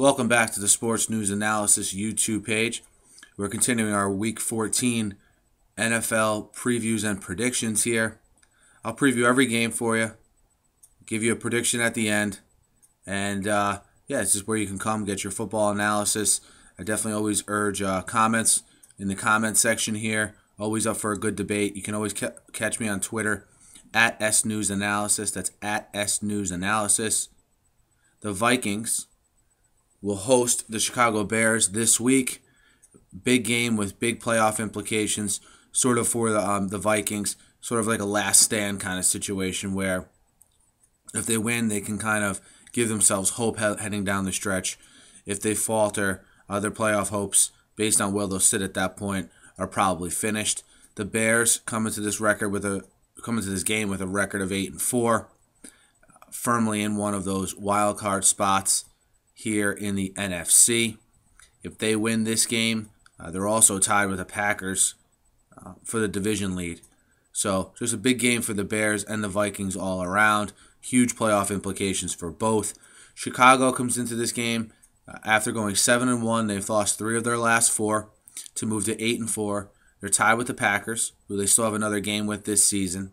Welcome back to the Sports News Analysis YouTube page. We're continuing our Week 14 NFL previews and predictions here. I'll preview every game for you, give you a prediction at the end, and this is where you can come get your football analysis. I definitely always urge comments in the comment section here. Always up for a good debate. You can always catch me on Twitter at SNewsAnalysis. That's at SNewsAnalysis. The Vikings will host the Chicago Bears this week. Big game with big playoff implications, sort of for the Vikings, sort of like a last stand kind of situation where if they win, they can kind of give themselves hope heading down the stretch. If they falter, their playoff hopes, based on where they'll sit at that point, are probably finished. The Bears come into this game with a record of 8-4, firmly in one of those wild card spots here in the NFC. If they win this game, they're also tied with the Packers for the division lead. So just a big game for the Bears and the Vikings all around. Huge playoff implications for both. Chicago comes into this game after going 7-1. They've lost 3 of their last 4 to move to 8-4. They're tied with the Packers, who they still have another game with this season.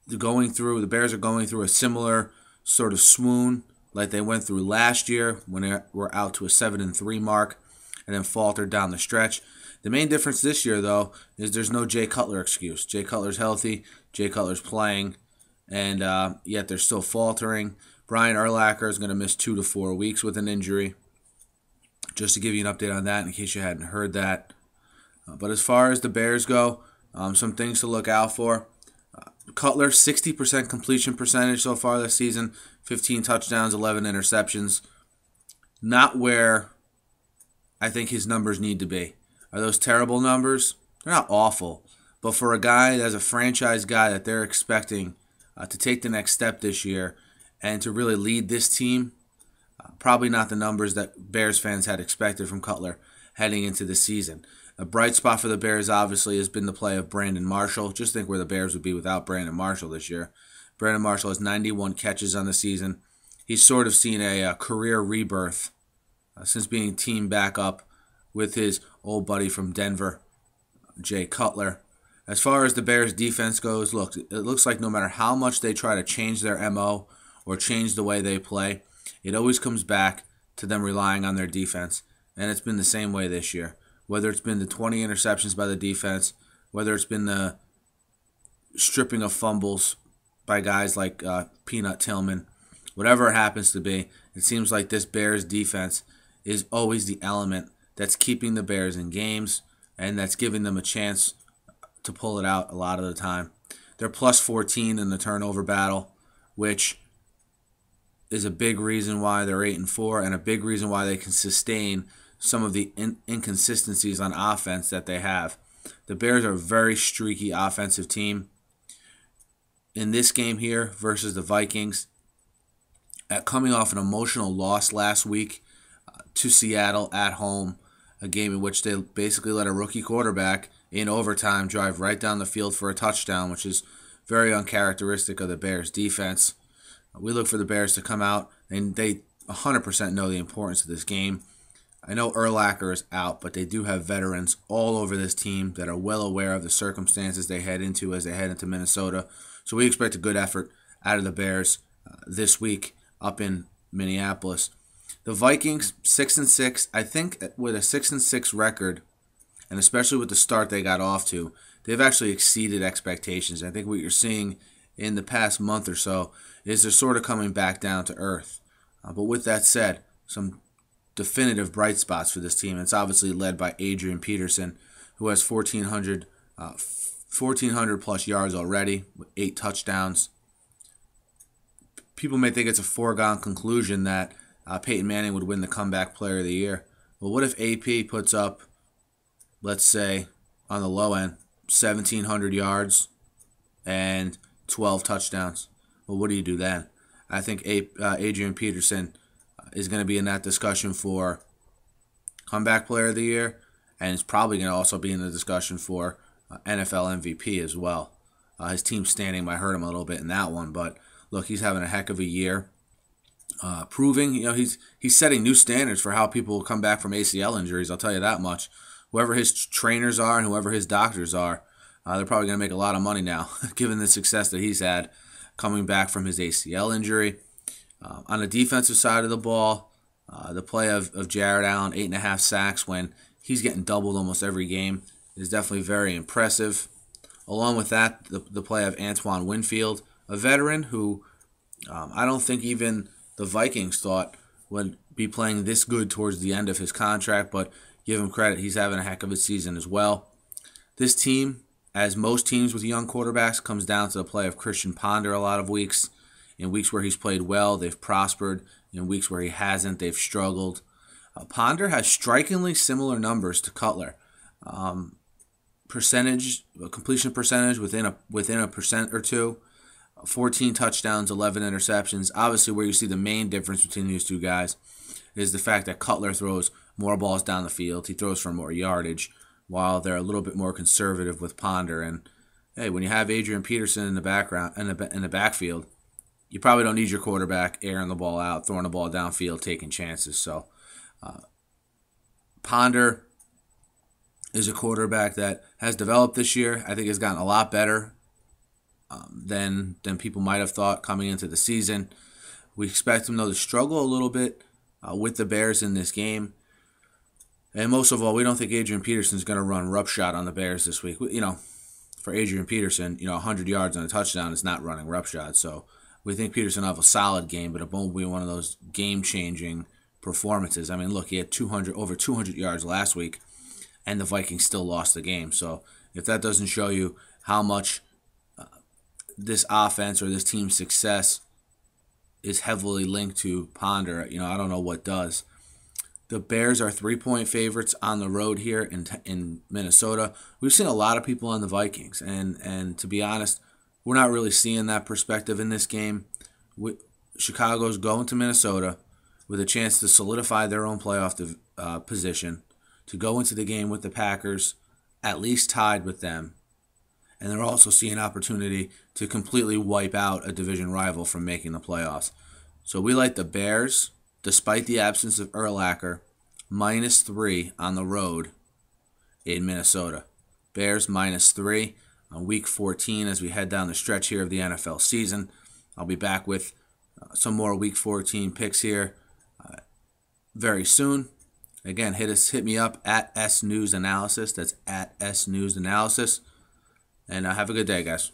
The Bears are going through a similar sort of swoon like they went through last year when they were out to a 7-3 mark and then faltered down the stretch. The main difference this year, though, is there's no Jay Cutler excuse. Jay Cutler's healthy, Jay Cutler's playing, and yet they're still faltering. Brian Urlacher is going to miss 2 to 4 weeks with an injury. Just to give you an update on that in case you hadn't heard that. But as far as the Bears go, some things to look out for. Cutler, 60% completion percentage so far this season, 15 touchdowns, 11 interceptions. Not where I think his numbers need to be. Are those terrible numbers? They're not awful. But for a guy that's a franchise guy that they're expecting to take the next step this year and to really lead this team, probably not the numbers that Bears fans had expected from Cutler heading into the season. A bright spot for the Bears, obviously, has been the play of Brandon Marshall. Just think where the Bears would be without Brandon Marshall this year. Brandon Marshall has 91 catches on the season. He's sort of seen a career rebirth since being teamed back up with his old buddy from Denver, Jay Cutler. As far as the Bears' defense goes, look, it looks like no matter how much they try to change their MO or change the way they play, it always comes back to them relying on their defense. And it's been the same way this year. Whether it's been the 20 interceptions by the defense, whether it's been the stripping of fumbles by guys like Peanut Tillman, whatever it happens to be, it seems like this Bears defense is always the element that's keeping the Bears in games and that's giving them a chance to pull it out a lot of the time. They're plus 14 in the turnover battle, which is a big reason why they're 8-4 and a big reason why they can sustain some of the inconsistencies on offense that they have. The Bears are a very streaky offensive team. In this game here versus the Vikings, coming off an emotional loss last week to Seattle at home, a game in which they basically let a rookie quarterback in overtime drive right down the field for a touchdown, which is very uncharacteristic of the Bears defense. We look for the Bears to come out, and they 100% know the importance of this game. I know Urlacher is out, but they do have veterans all over this team that are well aware of the circumstances they head into as they head into Minnesota. So we expect a good effort out of the Bears this week up in Minneapolis. The Vikings, 6-6. I think with a 6-6 record, and especially with the start they got off to, they've actually exceeded expectations. I think what you're seeing in the past month or so is they're sort of coming back down to earth. But with that said, some definitive bright spots for this team. It's obviously led by Adrian Peterson, who has 1,400 plus yards already with 8 touchdowns. People may think it's a foregone conclusion that Peyton Manning would win the Comeback Player of the Year. Well, what if AP puts up, let's say, on the low end, 1,700 yards and 12 touchdowns? Well, what do you do then? I think Adrian Peterson is going to be in that discussion for Comeback Player of the Year, and is probably going to also be in the discussion for NFL MVP as well. His team standing might hurt him a little bit in that one, but look, he's having a heck of a year. proving, he's setting new standards for how people come back from ACL injuries. I'll tell you that much. Whoever his trainers are and whoever his doctors are, they're probably going to make a lot of money now, given the success that he's had coming back from his ACL injury. On the defensive side of the ball, the play of Jared Allen, 8.5 sacks when he's getting doubled almost every game, is definitely very impressive. Along with that, the play of Antoine Winfield, a veteran who I don't think even the Vikings thought would be playing this good towards the end of his contract, but give him credit, he's having a heck of a season as well. This team, as most teams with young quarterbacks, comes down to the play of Christian Ponder a lot of weeks. In weeks where he's played well, they've prospered. In weeks where he hasn't, they've struggled. Ponder has strikingly similar numbers to Cutler. Completion percentage within a percent or two. 14 touchdowns, 11 interceptions. Obviously, where you see the main difference between these two guys is the fact that Cutler throws more balls down the field. He throws for more yardage, while they're a little bit more conservative with Ponder. And hey, when you have Adrian Peterson in the background in the backfield, you probably don't need your quarterback airing the ball out, throwing the ball downfield, taking chances. So Ponder is a quarterback that has developed this year. I think has gotten a lot better than people might have thought coming into the season. We expect him, though, to struggle a little bit with the Bears in this game. And most of all, we don't think Adrian Peterson is going to run roughshod on the Bears this week. For Adrian Peterson, 100 yards and a touchdown is not running roughshod. So we think Peterson will have a solid game, but it won't be one of those game-changing performances. I mean, look, he had over 200 yards last week, and the Vikings still lost the game. So if that doesn't show you how much this offense or this team's success is heavily linked to Ponder, I don't know what does. The Bears are 3-point favorites on the road here in Minnesota. We've seen a lot of people on the Vikings, and to be honest, we're not really seeing that perspective in this game. Chicago's going to Minnesota with a chance to solidify their own playoff position, to go into the game with the Packers at least tied with them. And they're also seeing an opportunity to completely wipe out a division rival from making the playoffs. So we like the Bears, despite the absence of Urlacher, -3 on the road in Minnesota. Bears -3 on Week 14 as we head down the stretch here of the NFL season. I'll be back with some more Week 14 picks here very soon. Again, hit me up at S News Analysis. That's at S News Analysis. And have a good day, guys.